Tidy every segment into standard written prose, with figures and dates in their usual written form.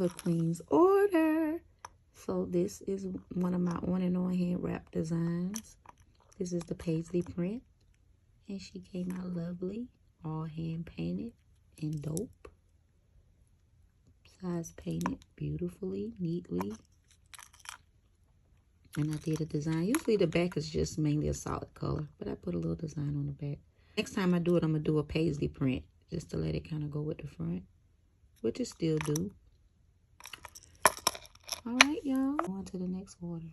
another Queen's order. So this is one of my on and on hand wrap designs. This is the paisley print. And she came out lovely. All hand painted and dope. Size painted beautifully, neatly. And I did a design. Usually the back is just mainly a solid color, but I put a little design on the back. Next time I do it, I'm going to do a paisley print just to let it kind of go with the front, which it still do. All right, y'all. On to the next order.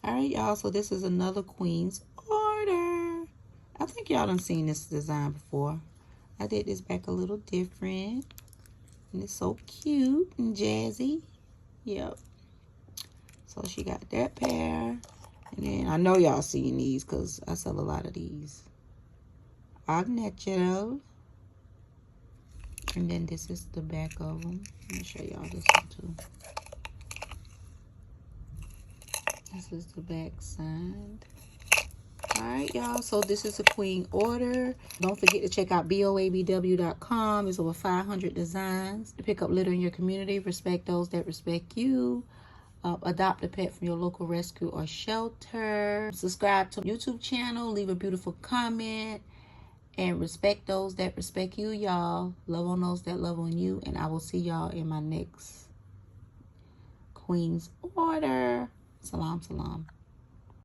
All right, y'all, so this is another Queen's order. I think y'all done seen this design before. I did this back a little different. And it's so cute and jazzy. Yep. So she got that pair. And then I know y'all seen these because I sell a lot of these. Natural. And then this is the back of them. Let me show y'all this one too. This is the back side. Alright, y'all. So this is a Queen order. Don't forget to check out boabw.com. There's over 500 designs to pick up litter in your community. Respect those that respect you. Adopt a pet from your local rescue or shelter. Subscribe to YouTube channel. Leave a beautiful comment. And respect those that respect you, y'all. Love on those that love on you. And I will see y'all in my next Queen's Order. Salam, salam.